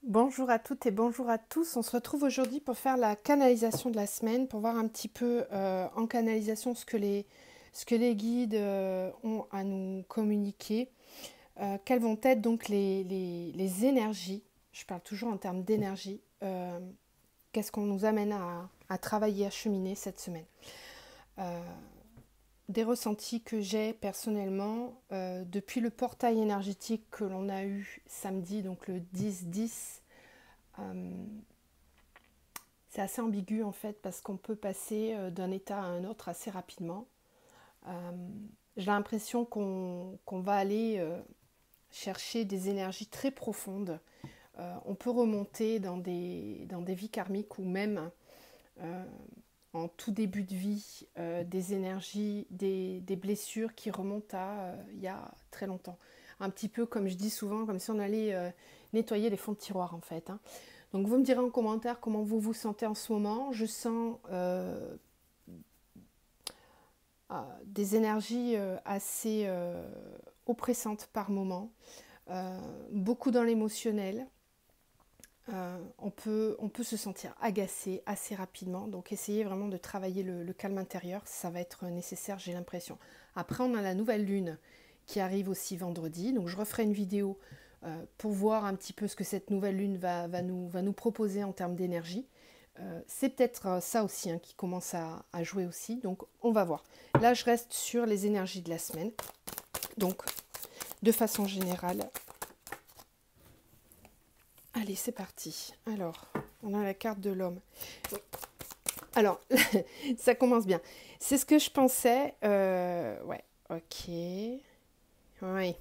Bonjour à toutes et bonjour à tous. On se retrouve aujourd'hui pour faire la canalisation de la semaine, pour voir un petit peu en canalisation ce que les guides ont à nous communiquer. Quelles vont être donc les énergies, je parle toujours en termes d'énergie, qu'est-ce qu'on nous amène à travailler, à cheminer cette semaine. Euh, des ressentis que j'ai personnellement depuis le portail énergétique que l'on a eu samedi, donc le 10-10. C'est assez ambigu en fait parce qu'on peut passer d'un état à un autre assez rapidement. Euh, j'ai l'impression qu'on va aller chercher des énergies très profondes. On peut remonter dans des vies karmiques ou même euh, en tout début de vie des énergies, des blessures qui remontent à il y a très longtemps. Un petit peu comme je dis souvent, comme si on allait nettoyer les fonds de tiroir en fait. Hein. Donc vous me direz en commentaire comment vous vous sentez en ce moment. Je sens des énergies assez oppressantes par moment, beaucoup dans l'émotionnel. On peut se sentir agacé assez rapidement, donc essayez vraiment de travailler le calme intérieur, ça va être nécessaire, j'ai l'impression. Après, on a la nouvelle lune qui arrive aussi vendredi, donc je referai une vidéo pour voir un petit peu ce que cette nouvelle lune va nous proposer en termes d'énergie. C'est peut-être ça aussi hein, qui commence à jouer aussi, donc on va voir. Là, je reste sur les énergies de la semaine, donc de façon générale. Allez, c'est parti. Alors, on a la carte de l'homme. Alors, ça commence bien. C'est ce que je pensais. Ouais, ok. Oui.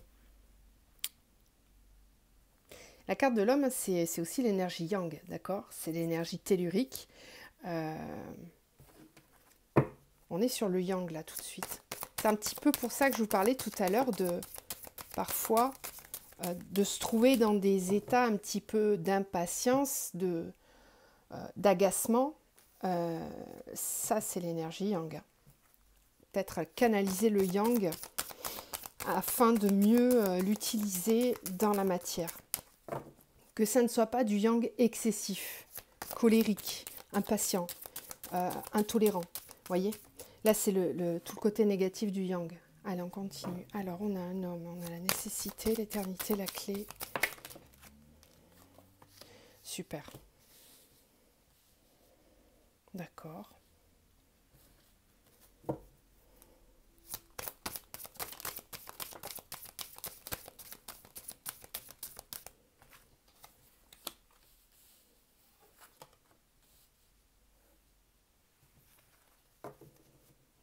La carte de l'homme, c'est aussi l'énergie yang, d'accord? C'est l'énergie tellurique. Euh, on est sur le yang, là, tout de suite. C'est un petit peu pour ça que je vous parlais tout à l'heure de, parfois, de se trouver dans des états un petit peu d'impatience, d'agacement. Ça, c'est l'énergie yang. Peut-être canaliser le yang afin de mieux l'utiliser dans la matière. Que ça ne soit pas du yang excessif, colérique, impatient, intolérant. Voyez? Là, c'est tout le côté négatif du yang. Allez, on continue. Alors, on a un homme, on a la nécessité, l'éternité, la clé. Super. D'accord.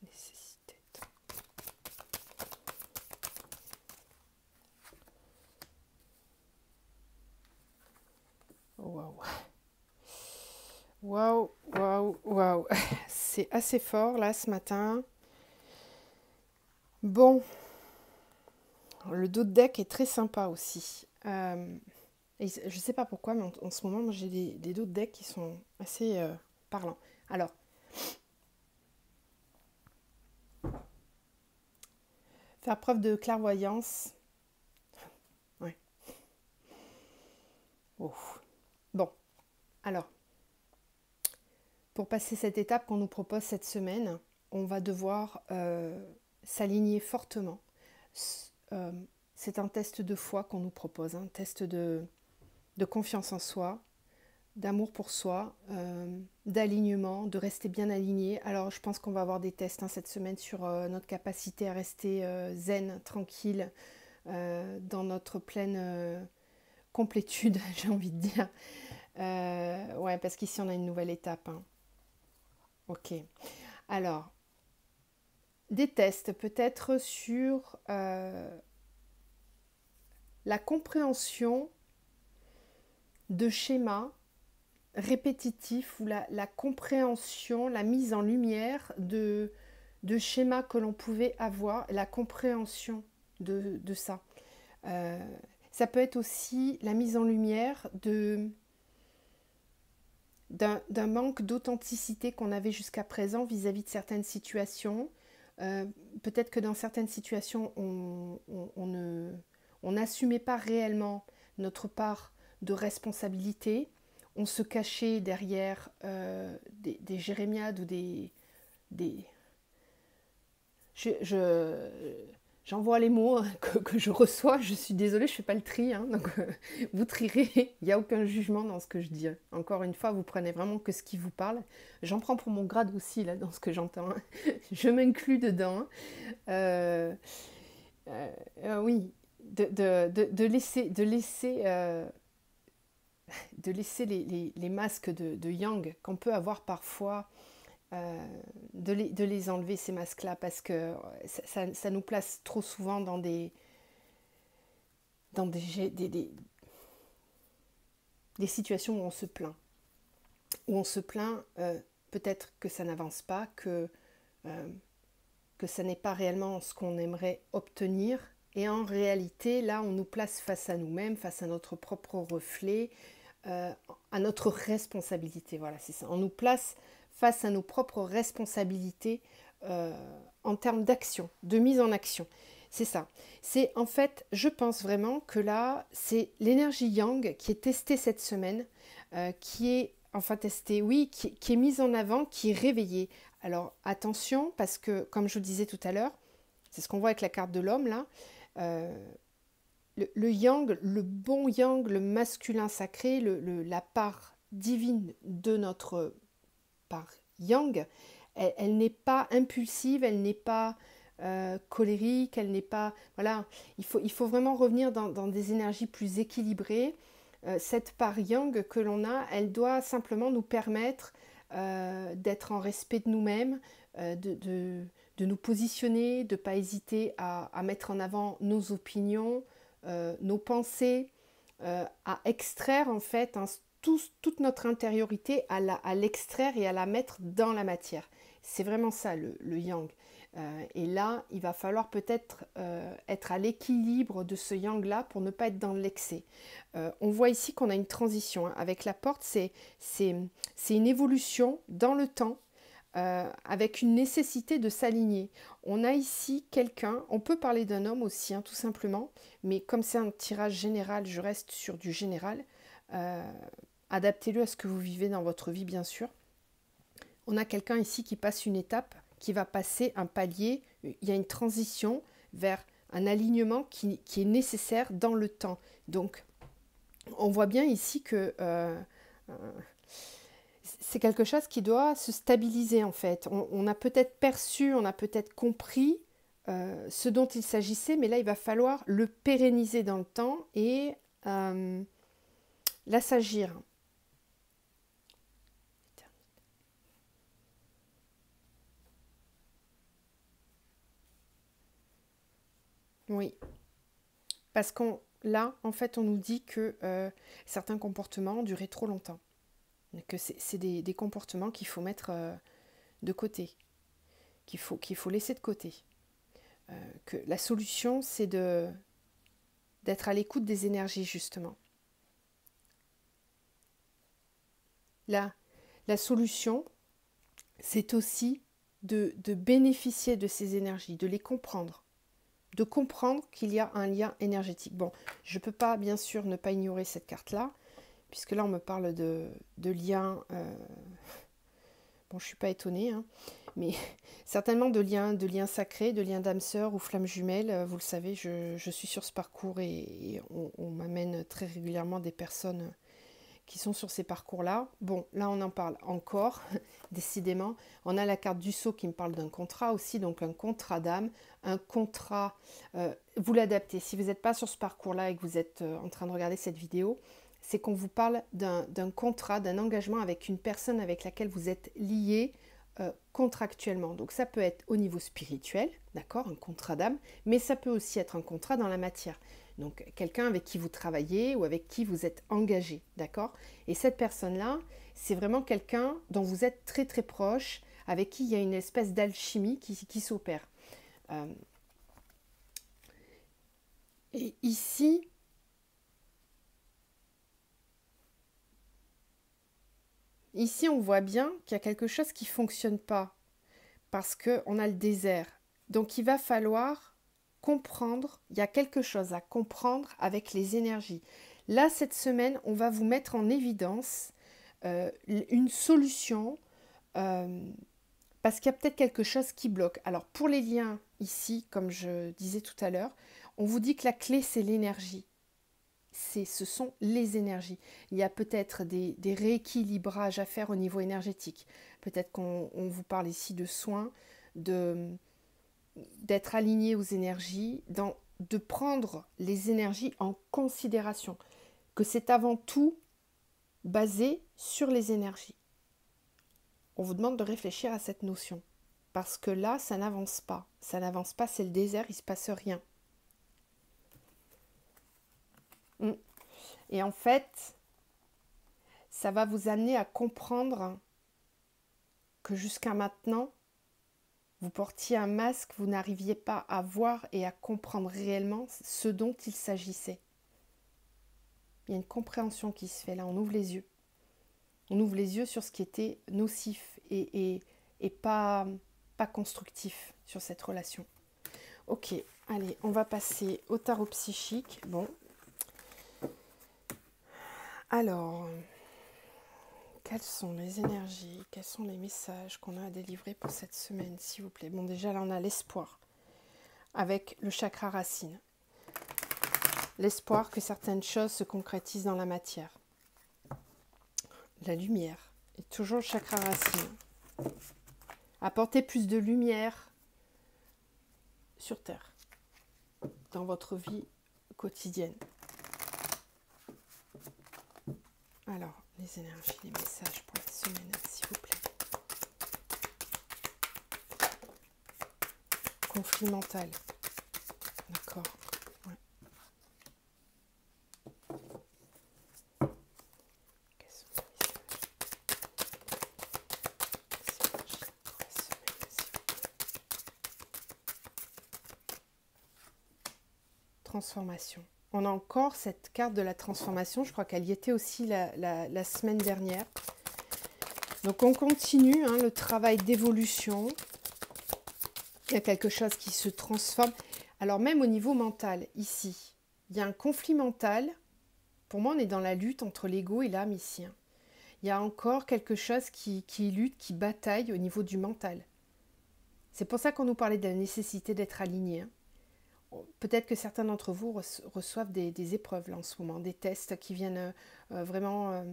Nécessité. Waouh. Waouh, waouh, waouh. C'est assez fort là ce matin. Bon, le dos de deck est très sympa aussi. Et je ne sais pas pourquoi, mais en ce moment, moi, j'ai des dos de deck qui sont assez parlants. Alors, faire preuve de clairvoyance. Ouais. Oh. Bon, alors, pour passer cette étape qu'on nous propose cette semaine, on va devoir s'aligner fortement. C'est un test de foi qu'on nous propose, un test de confiance en soi, d'amour pour soi, d'alignement, de rester bien aligné. Alors je pense qu'on va avoir des tests hein, cette semaine sur notre capacité à rester zen, tranquille, dans notre pleine complétude, j'ai envie de dire. Ouais, parce qu'ici on a une nouvelle étape. Hein. Ok. Alors, des tests peut-être sur la compréhension de schémas répétitif ou la compréhension, la mise en lumière de schémas que l'on pouvait avoir, la compréhension de ça. Euh, Ça peut être aussi la mise en lumière d'un manque d'authenticité qu'on avait jusqu'à présent vis-à-vis de certaines situations. Peut-être que dans certaines situations, on n'assumait pas réellement notre part de responsabilité. On se cachait derrière des jérémiades ou des... J'envoie les mots que je reçois, je suis désolée, je ne fais pas le tri, hein, donc vous trierez, il n'y a aucun jugement dans ce que je dis. Encore une fois, vous prenez vraiment que ce qui vous parle. J'en prends pour mon grade aussi, là, dans ce que j'entends. Hein. Je m'inclus dedans. Oui, de laisser les masques de yang qu'on peut avoir parfois, de les enlever, ces masques-là, parce que ça nous place trop souvent dans des situations où on se plaint, peut-être que ça n'avance pas, que ça n'est pas réellement ce qu'on aimerait obtenir. Et en réalité, là, on nous place face à nous-mêmes, face à notre propre reflet, à notre responsabilité. Voilà, c'est ça. On nous place face à nos propres responsabilités en termes d'action, de mise en action. C'est ça. C'est en fait, je pense vraiment que là, c'est l'énergie yang qui est testée cette semaine, qui est, enfin testée, oui, qui est mise en avant, qui est réveillée. Alors attention, parce que comme je vous disais tout à l'heure, c'est ce qu'on voit avec la carte de l'homme là, le yang, le bon yang, le masculin sacré, la part divine de notre part yang, elle n'est pas impulsive, elle n'est pas colérique, elle n'est pas... Voilà, il faut vraiment revenir dans des énergies plus équilibrées. Cette part yang que l'on a, elle doit simplement nous permettre d'être en respect de nous-mêmes, de nous positionner, de ne pas hésiter à mettre en avant nos opinions, nos pensées, à extraire en fait toute notre intériorité, à l'extraire et à la mettre dans la matière. C'est vraiment ça le yang. Et là, il va falloir peut-être être à l'équilibre de ce yang-là pour ne pas être dans l'excès. On voit ici qu'on a une transition. Hein. Avec la porte, c'est une évolution dans le temps, avec une nécessité de s'aligner. On a ici quelqu'un, on peut parler d'un homme aussi, hein, tout simplement, mais comme c'est un tirage général, je reste sur du général. Adaptez-le à ce que vous vivez dans votre vie, bien sûr. On a quelqu'un ici qui passe une étape, qui va passer un palier, il y a une transition vers un alignement qui est nécessaire dans le temps. Donc, on voit bien ici que c'est quelque chose qui doit se stabiliser en fait. On a peut-être perçu, on a peut-être compris ce dont il s'agissait, mais là, il va falloir le pérenniser dans le temps et l'assagir. Oui, parce qu'on là, en fait, on nous dit que certains comportements duraient trop longtemps, que c'est des comportements qu'il faut mettre de côté, qu'il faut laisser de côté. Que la solution, c'est d'être à l'écoute des énergies, justement. La solution, c'est aussi de bénéficier de ces énergies, de les comprendre. De comprendre qu'il y a un lien énergétique. Bon, je ne peux pas, bien sûr, ne pas ignorer cette carte-là, puisque là, on me parle de liens... Bon, je ne suis pas étonnée, hein, mais certainement de liens sacrés, de liens d'âme sœur ou flammes jumelles. Vous le savez, je suis sur ce parcours et on m'amène très régulièrement des personnes qui sont sur ces parcours-là. Bon, là, on en parle encore, décidément. On a la carte du sceau qui me parle d'un contrat aussi, donc un contrat d'âme, un contrat... vous l'adaptez. Si vous n'êtes pas sur ce parcours-là et que vous êtes en train de regarder cette vidéo, c'est qu'on vous parle d'un contrat, d'un engagement avec une personne avec laquelle vous êtes lié contractuellement. Donc ça peut être au niveau spirituel, d'accord, un contrat d'âme, mais ça peut aussi être un contrat dans la matière. Donc quelqu'un avec qui vous travaillez ou avec qui vous êtes engagé, d'accord? Et cette personne-là, c'est vraiment quelqu'un dont vous êtes très très proche, avec qui il y a une espèce d'alchimie qui s'opère. Et ici, on voit bien qu'il y a quelque chose qui ne fonctionne pas, parce qu'on a le désert. Donc il va falloir comprendre, il y a quelque chose à comprendre avec les énergies. Là, cette semaine, on va vous mettre en évidence une solution parce qu'il y a peut-être quelque chose qui bloque. Alors, pour les liens ici, comme je disais tout à l'heure, on vous dit que la clé, c'est l'énergie. Ce sont les énergies. Il y a peut-être des rééquilibrages à faire au niveau énergétique. Peut-être qu'on vous parle ici de soins, d'être aligné aux énergies, de prendre les énergies en considération, que c'est avant tout basé sur les énergies. On vous demande de réfléchir à cette notion, parce que là, ça n'avance pas. Ça n'avance pas, c'est le désert, il ne se passe rien. Et en fait, ça va vous amener à comprendre que jusqu'à maintenant, vous portiez un masque, vous n'arriviez pas à voir et à comprendre réellement ce dont il s'agissait. Il y a une compréhension qui se fait là, on ouvre les yeux. On ouvre les yeux sur ce qui était nocif et pas constructif sur cette relation. Ok, allez, on va passer au tarot psychique. Bon. Alors, quelles sont les énergies, quels sont les messages qu'on a à délivrer pour cette semaine, s'il vous plaît? Bon, déjà, là, on a l'espoir avec le chakra racine. L'espoir que certaines choses se concrétisent dans la matière. La lumière et toujours le chakra racine. Apportez plus de lumière sur Terre, dans votre vie quotidienne. Alors, les énergies, les messages pour la semaine, s'il vous plaît. Conflit mental. D'accord. Ouais. Quels sont les messages pour la semaine, s'il vous plaît. Transformation. On a encore cette carte de la transformation. Je crois qu'elle y était aussi la semaine dernière. Donc on continue le travail d'évolution. Il y a quelque chose qui se transforme. Alors même au niveau mental, ici, il y a un conflit mental. Pour moi, on est dans la lutte entre l'ego et l'âme ici. Il y a encore quelque chose qui lutte, qui bataille au niveau du mental. C'est pour ça qu'on nous parlait de la nécessité d'être aligné. Peut-être que certains d'entre vous reçoivent des épreuves là en ce moment, des tests qui viennent vraiment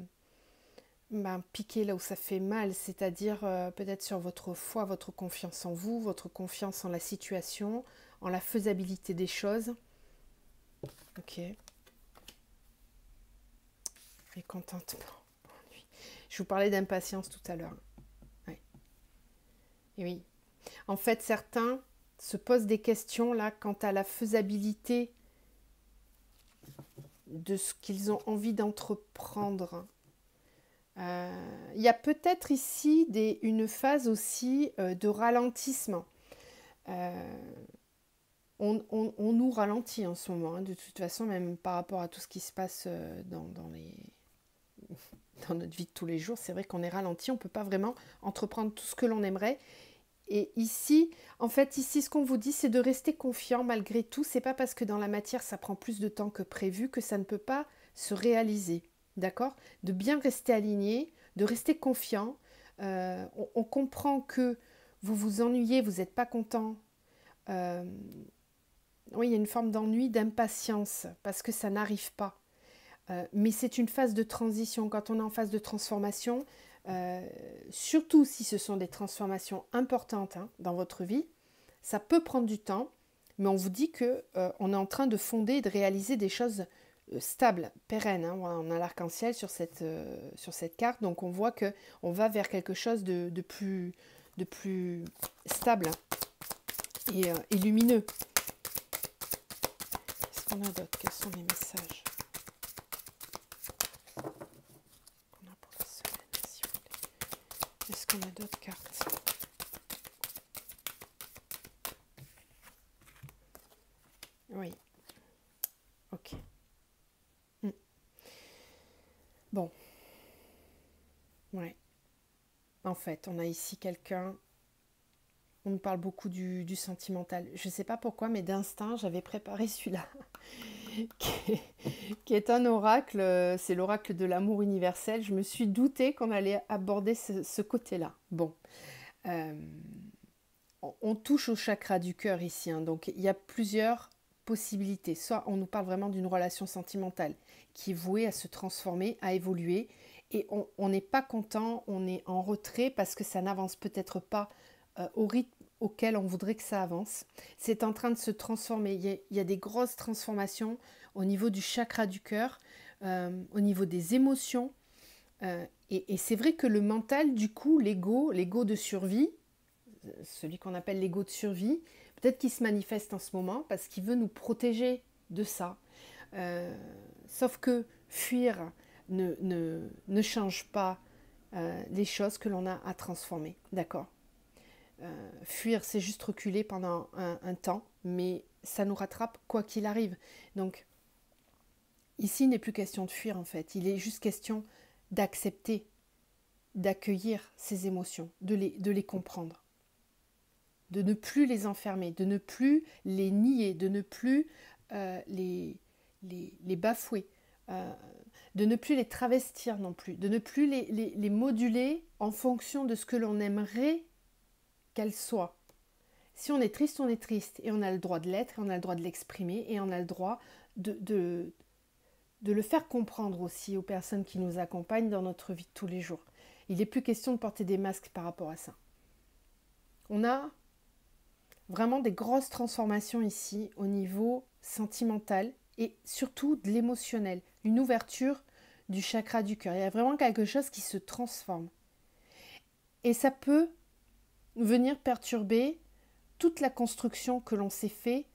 piquer là où ça fait mal, c'est-à-dire peut-être sur votre foi, votre confiance en vous, votre confiance en la situation, en la faisabilité des choses. Ok. Mécontentement. Je vous parlais d'impatience tout à l'heure. Ouais. Et oui. En fait, certains se posent des questions là quant à la faisabilité de ce qu'ils ont envie d'entreprendre. Il y a peut-être ici une phase aussi de ralentissement. On nous ralentit en ce moment, de toute façon, même par rapport à tout ce qui se passe dans notre vie de tous les jours. C'est vrai qu'on est ralenti, on ne peut pas vraiment entreprendre tout ce que l'on aimerait. Et ici, en fait, ici, ce qu'on vous dit, c'est de rester confiant malgré tout. C'est pas parce que dans la matière, ça prend plus de temps que prévu que ça ne peut pas se réaliser. D'accord? De bien rester aligné, de rester confiant. On comprend que vous vous ennuyez, vous n'êtes pas content. Oui, il y a une forme d'ennui, d'impatience, parce que ça n'arrive pas. Mais c'est une phase de transition. Quand on est en phase de transformation, surtout si ce sont des transformations importantes dans votre vie, ça peut prendre du temps, mais on vous dit qu'on est en train de fonder et de réaliser des choses stables, pérennes. On a l'arc-en-ciel sur cette carte, donc on voit qu'on va vers quelque chose de plus stable et lumineux. Qu'est-ce qu'on a d'autre? Quels sont les messages qu'on a pour la semaine, s'il vous plaît? Est-ce qu'on a d'autres cartes? Oui. Ok. Bon. Ouais. En fait, on a ici quelqu'un. On nous parle beaucoup du sentimental. Je ne sais pas pourquoi, mais d'instinct, j'avais préparé celui-là. qui est, qui est un oracle, c'est l'oracle de l'amour universel. Je me suis doutée qu'on allait aborder ce côté-là. Bon, euh, on touche au chakra du cœur ici, hein, donc il y a plusieurs possibilités. Soit on nous parle vraiment d'une relation sentimentale qui est vouée à se transformer, à évoluer, et on n'est pas content, on est en retrait parce que ça n'avance peut-être pas au rythme auquel on voudrait que ça avance. C'est en train de se transformer. Il y a des grosses transformations au niveau du chakra du cœur, au niveau des émotions. Et c'est vrai que le mental, du coup, l'ego de survie, celui qu'on appelle l'ego de survie, peut-être qu'il se manifeste en ce moment parce qu'il veut nous protéger de ça. Sauf que fuir ne change pas les choses que l'on a à transformer. D'accord. Fuir, c'est juste reculer pendant un temps, mais ça nous rattrape quoi qu'il arrive. Donc, ici, il n'est plus question de fuir en fait. Il est juste question d'accepter, d'accueillir ces émotions, de les comprendre, de ne plus les enfermer, de ne plus les nier, de ne plus les bafouer, de ne plus les travestir non plus, de ne plus les moduler en fonction de ce que l'on aimerait qu'elles soient. Si on est triste, on est triste, et on a le droit de l'être, et on a le droit de l'exprimer, et on a le droit de le faire comprendre aussi aux personnes qui nous accompagnent dans notre vie de tous les jours. Il n'est plus question de porter des masques par rapport à ça. On a vraiment des grosses transformations ici au niveau sentimental et surtout de l'émotionnel, une ouverture du chakra du cœur. Il y a vraiment quelque chose qui se transforme. Et ça peut venir perturber toute la construction que l'on s'est fait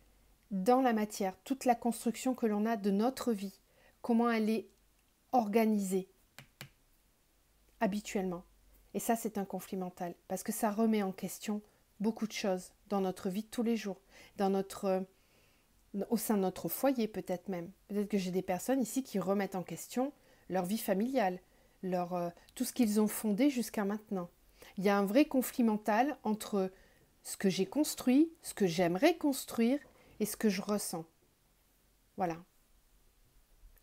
dans la matière, toute la construction que l'on a de notre vie, comment elle est organisée habituellement. Et ça, c'est un conflit mental, parce que ça remet en question beaucoup de choses dans notre vie de tous les jours, au sein de notre foyer peut-être même. Peut-être que j'ai des personnes ici qui remettent en question leur vie familiale, tout ce qu'ils ont fondé jusqu'à maintenant. Il y a un vrai conflit mental entre ce que j'ai construit, ce que j'aimerais construire et ce que je ressens. Voilà.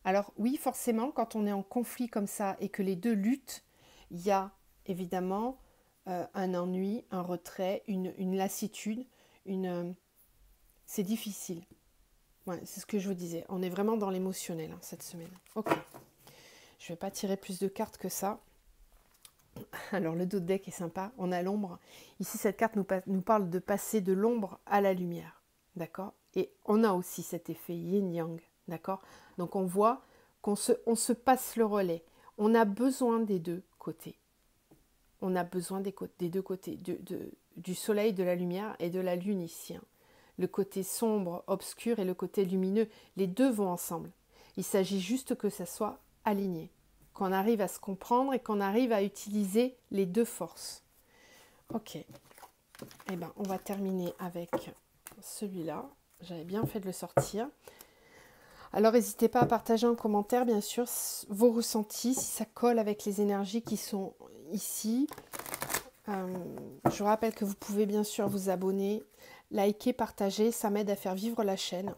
Alors oui, forcément, quand on est en conflit comme ça et que les deux luttent, il y a évidemment un ennui, un retrait, une lassitude, c'est difficile. Ouais, c'est ce que je vous disais. On est vraiment dans l'émotionnel cette semaine. Ok. Je ne vais pas tirer plus de cartes que ça. Alors le dos de deck est sympa. On a l'ombre. Ici, cette carte nous parle de passer de l'ombre à la lumière. D'accord. Et on a aussi cet effet yin-yang. D'accord. Donc on voit qu'on se passe le relais. On a besoin des deux côtés. On a besoin des deux côtés. Du soleil, de la lumière et de la lune ici. Le côté sombre, obscur et le côté lumineux, les deux vont ensemble. Il s'agit juste que ça soit aligné, qu'on arrive à se comprendre et qu'on arrive à utiliser les deux forces. Ok, eh ben, on va terminer avec celui-là. J'avais bien fait de le sortir. Alors n'hésitez pas à partager en commentaire, bien sûr, vos ressentis, si ça colle avec les énergies qui sont ici. Je vous rappelle que vous pouvez bien sûr vous abonner, liker, partager, ça m'aide à faire vivre la chaîne.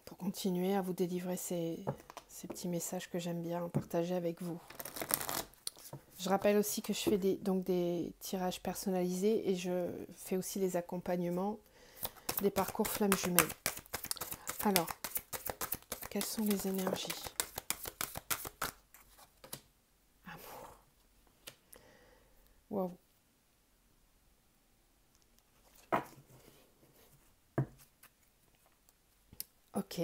Pour continuer à vous délivrer ces petits messages que j'aime bien partager avec vous. Je rappelle aussi que je fais des tirages personnalisés et je fais aussi les accompagnements des parcours flammes jumelles. Alors, quelles sont les énergies ? Amour. Waouh. Ok.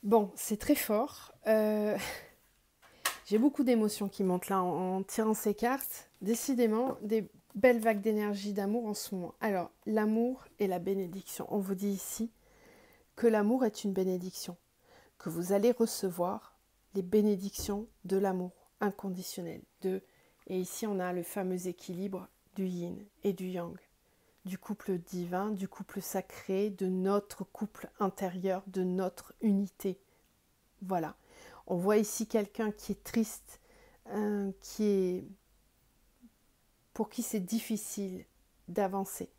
Bon, c'est très fort. J'ai beaucoup d'émotions qui montent là en tirant ces cartes. Décidément, des belles vagues d'énergie d'amour en ce moment. Alors, l'amour et la bénédiction. On vous dit ici que l'amour est une bénédiction, que vous allez recevoir les bénédictions de l'amour inconditionnel. Et ici, on a le fameux équilibre du yin et du yang, du couple divin, du couple sacré, de notre couple intérieur, de notre unité. Voilà. On voit ici quelqu'un qui est triste, pour qui c'est difficile d'avancer.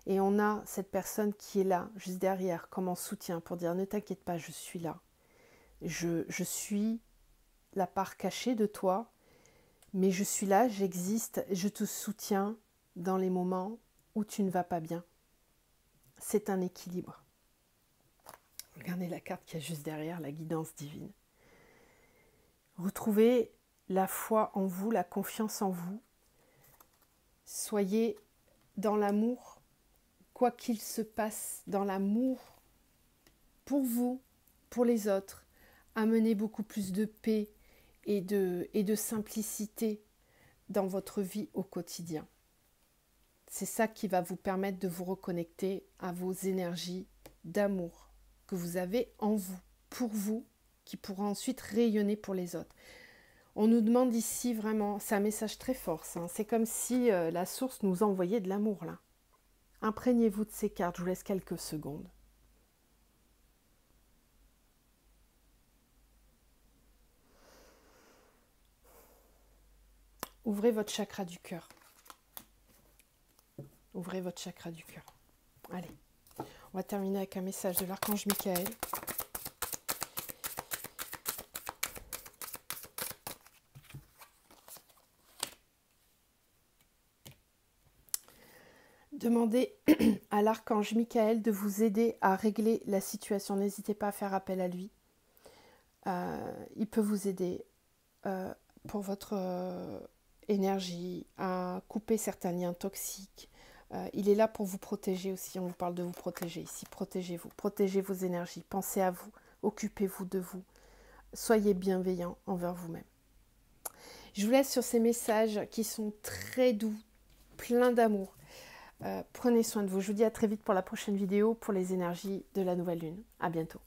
Et on a cette personne qui est là, juste derrière, comme en soutien, pour dire ne t'inquiète pas, je suis là. Je suis la part cachée de toi, mais je suis là, j'existe, je te soutiens dans les moments où tu ne vas pas bien. C'est un équilibre. Regardez la carte qu'il y a juste derrière, la guidance divine. Retrouvez la foi en vous, la confiance en vous. Soyez dans l'amour, quoi qu'il se passe, dans l'amour pour vous, pour les autres. Amenez beaucoup plus de paix et de simplicité dans votre vie au quotidien. C'est ça qui va vous permettre de vous reconnecter à vos énergies d'amour que vous avez en vous, pour vous, qui pourra ensuite rayonner pour les autres. On nous demande ici vraiment, c'est un message très fort, ça, c'est comme si la source nous envoyait de l'amour là. Imprégnez-vous de ces cartes, je vous laisse quelques secondes. Ouvrez votre chakra du cœur. Ouvrez votre chakra du cœur. Allez, on va terminer avec un message de l'archange Michael. Demandez à l'archange Michael de vous aider à régler la situation. N'hésitez pas à faire appel à lui. Il peut vous aider pour votre énergie, à couper certains liens toxiques. Il est là pour vous protéger aussi. On vous parle de vous protéger ici. Protégez-vous, protégez vos énergies. Pensez à vous, occupez-vous de vous. Soyez bienveillant envers vous-même. Je vous laisse sur ces messages qui sont très doux, pleins d'amour. Prenez soin de vous. Je vous dis à très vite pour la prochaine vidéo pour les énergies de la nouvelle lune. À bientôt.